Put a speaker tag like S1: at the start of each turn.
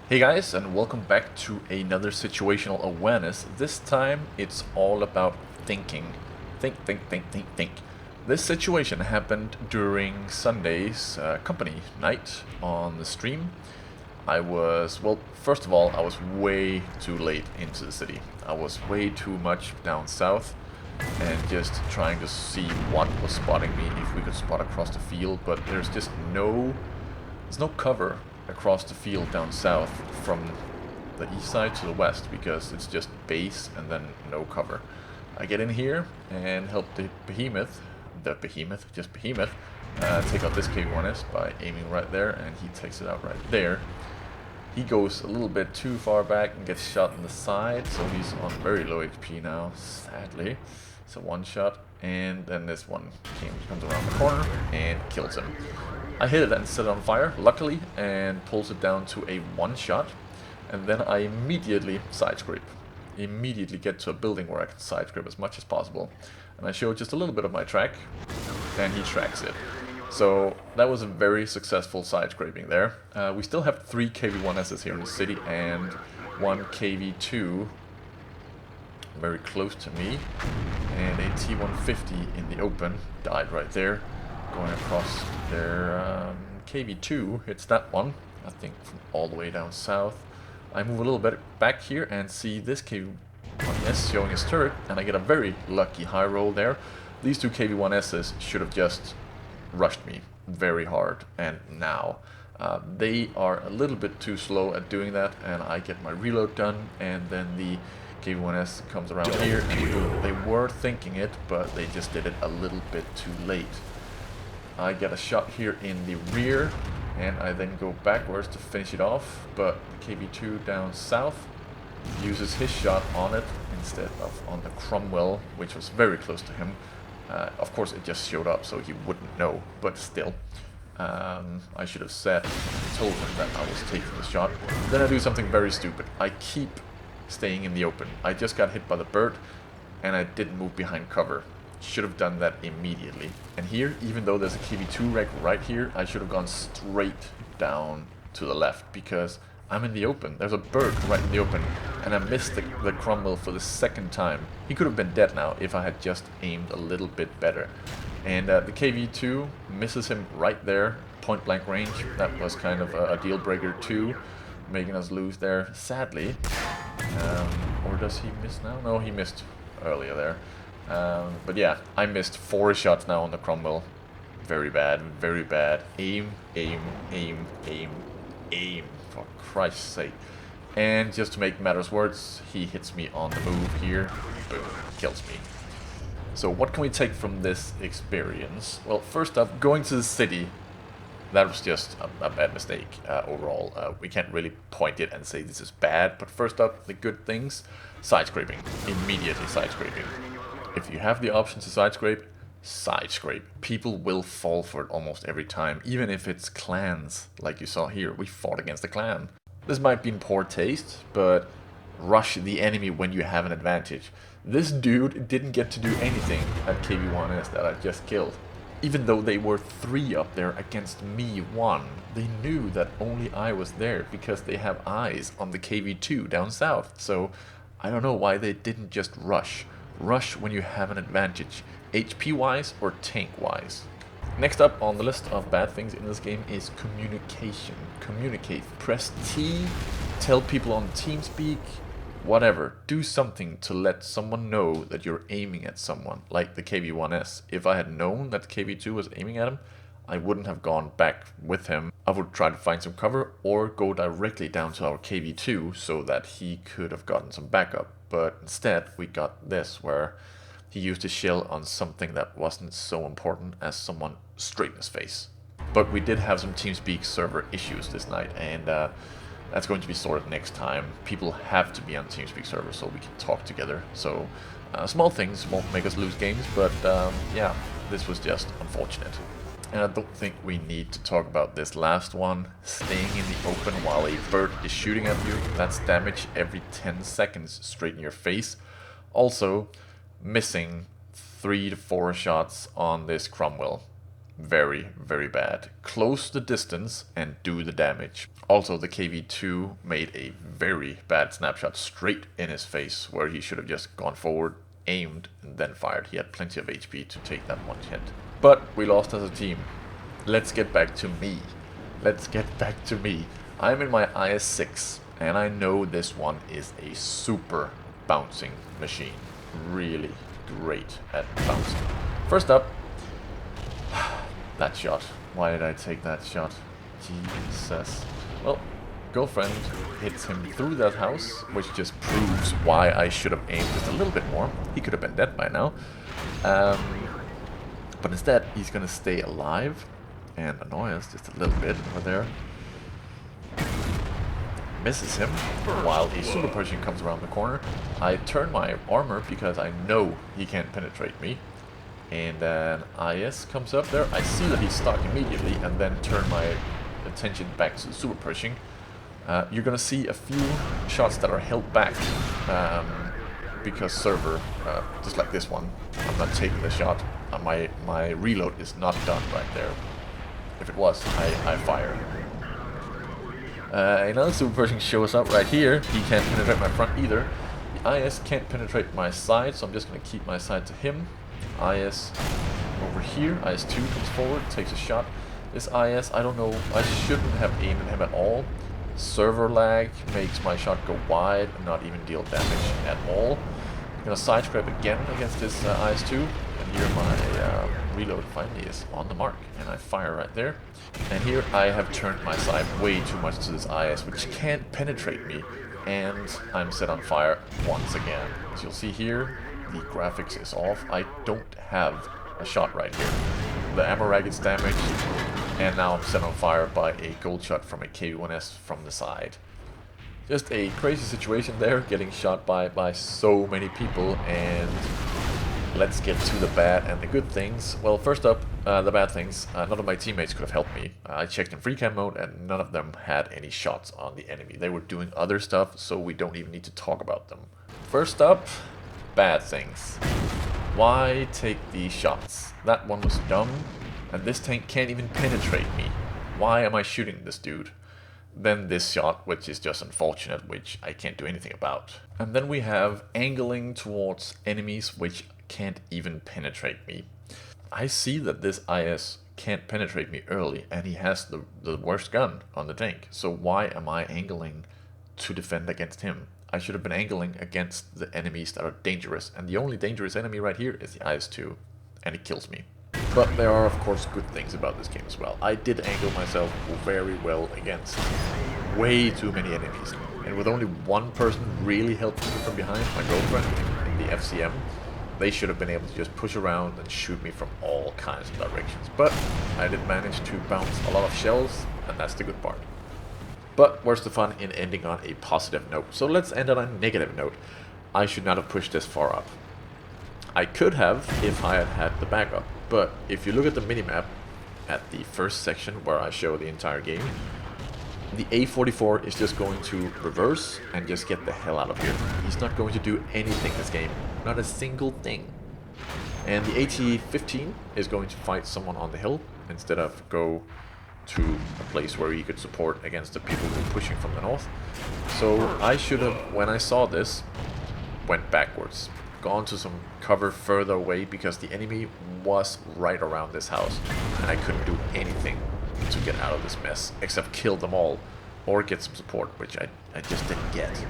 S1: Hey guys, and welcome back to another situational awareness. This time it's all about thinking. Think. This situation happened during Sunday's company night on the stream. Well, first of all, I was way too late into the city. I was way too much down south and just trying to see what was spotting me, if we could spot across the field, but there's no cover across the field down south from the east side to the west because it's just base and then no cover. I get in here and help the behemoth, take out this KV-1S by aiming right there, and he takes it out right there. He goes a little bit too far back and gets shot in the side, so he's on very low HP now, sadly. It's a one shot, and then this one comes around the corner and kills him. I hit it and set it on fire, luckily, and pulls it down to a one shot, and then I immediately side scrape. Immediately get to a building where I can side scrape as much as possible. And I show just a little bit of my track, and he tracks it. So that was a very successful side scraping there. We still have 3 KV-1Ss here in the city and 1 KV-2 very close to me, and a T-150 in the open, died right there. Going across there, KV-2 hits that one, I think from all the way down south. I move a little bit back here and see this KV-1S showing his turret, and I get a very lucky high roll there. These 2 KV-1Ss should have just rushed me very hard, and now they are a little bit too slow at doing that, and I get my reload done, and then the KV-1S comes around here, and boom, they were thinking it, but they just did it a little bit too late. I get a shot here in the rear, and I then go backwards to finish it off, but the KV-2 down south uses his shot on it instead of on the Cromwell, which was very close to him. Of course it just showed up, so he wouldn't know, but still. I should have told him that I was taking the shot. Then I do something very stupid. I keep staying in the open. I just got hit by the bird, and I didn't move behind cover. Should have done that immediately. And here, even though there's a KV-2 wreck right here, I should have gone straight down to the left because I'm in the open. There's a bird right in the open, and I missed the Cromwell for the second time. He could have been dead now if I had just aimed a little bit better. And the KV-2 misses him right there, point blank range. That was kind of a deal breaker too, making us lose there, sadly. Or does he miss now? No, he missed earlier there. But yeah, I missed 4 shots now on the Cromwell. Very bad, very bad. Aim, for Christ's sake. And just to make matters worse, he hits me on the move here. Boom, kills me. So what can we take from this experience? Well, first up, going to the city, that was just a bad mistake overall. We can't really point it and say this is bad, but first up, the good things, side scraping. Immediately side scraping. If you have the option to side scrape, side scrape. People will fall for it almost every time, even if it's clans, like you saw here. We fought against a clan. This might be in poor taste, but rush the enemy when you have an advantage. This dude didn't get to do anything at KV-1S that I just killed. Even though they were 3 up there against me 1, they knew that only I was there because they have eyes on the KV-2 down south. So I don't know why they didn't just rush. Rush when you have an advantage, HP-wise or tank-wise. Next up on the list of bad things in this game is communication. Communicate. Press T, tell people on TeamSpeak, whatever. Do something to let someone know that you're aiming at someone, like the KV-1S. If I had known that the KV-2 was aiming at him, I wouldn't have gone back with him. I would try to find some cover or go directly down to our KV-2 so that he could have gotten some backup. But instead, we got this, where he used his shell on something that wasn't so important as someone straight in his face. But we did have some TeamSpeak server issues this night, and that's going to be sorted next time. People have to be on TeamSpeak server so we can talk together. So small things won't make us lose games, but yeah, this was just unfortunate. And I don't think we need to talk about this last one. Staying in the open while a bird is shooting at you, that's damage every 10 seconds straight in your face. Also, missing 3 to 4 shots on this Cromwell. very, very bad. Close the distance and do the damage. Also, the KV-2 made a very bad snapshot straight in his face, where he should have just gone forward, aimed, and then fired. He had plenty of HP to take that one hit. But we lost as a team. Let's get back to me. Let's get back to me. I'm in my IS-6, and I know this one is a super bouncing machine. Really great at bouncing. First up, that shot. Why did I take that shot? Jesus. Well, girlfriend hits him through that house, which just proves why I should have aimed just a little bit more. He could have been dead by now. But instead, he's gonna stay alive and annoy us just a little bit over there. Misses him while a super Persian comes around the corner. I turn my armor because I know he can't penetrate me. And then IS comes up there. I see that he's stuck immediately and then turn my attention back to the super Pershing. You're gonna see a few shots that are held back because server, just like this one, I'm not taking the shot. My reload is not done right there. If it was, I fire. Another super Pershing shows up right here. He can't penetrate my front either. The IS can't penetrate my side, so I'm just gonna keep my side to him. IS over here. IS-2 comes forward, takes a shot. This IS, I don't know, I shouldn't have aimed at him at all. Server lag makes my shot go wide and not even deal damage at all. I'm gonna side scrape again against this IS-2, and here my reload finally is on the mark, and I fire right there. And here I have turned my side way too much to this IS, which can't penetrate me, and I'm set on fire once again. As you'll see here, the graphics is off. I don't have a shot right here. The ammo rack is damaged, and now I'm set on fire by a gold shot from a KV-1S from the side. Just a crazy situation there, getting shot by so many people, and let's get to the bad and the good things. Well, first up, the bad things. None of my teammates could have helped me. I checked in free cam mode, and none of them had any shots on the enemy. They were doing other stuff, so we don't even need to talk about them. First up, bad things. Why take these shots? That one was dumb, and this tank can't even penetrate me. Why am I shooting this dude? Then this shot, which is just unfortunate, which I can't do anything about. And then we have angling towards enemies which can't even penetrate me. I see that this IS can't penetrate me early, and he has the worst gun on the tank. So why am I angling to defend against him? I should have been angling against the enemies that are dangerous, and the only dangerous enemy right here is the IS-2, and it kills me. But there are of course good things about this game as well. I did angle myself very well against way too many enemies, and with only one person really helping me from behind, my girlfriend in the FCM, they should have been able to just push around and shoot me from all kinds of directions. But I did manage to bounce a lot of shells, and that's the good part. But where's the fun in ending on a positive note? So let's end on a negative note. I should not have pushed this far up. I could have if I had had the backup, but if you look at the minimap at the first section where I show the entire game, the A44 is just going to reverse and just get the hell out of here. He's not going to do anything this game, not a single thing. And the AT-15 is going to fight someone on the hill instead of go to a place where he could support against the people who are pushing from the north. So I should have, when I saw this, went backwards, gone to some cover further away, because the enemy was right around this house and I couldn't do anything to get out of this mess except kill them all or get some support, which I just didn't get.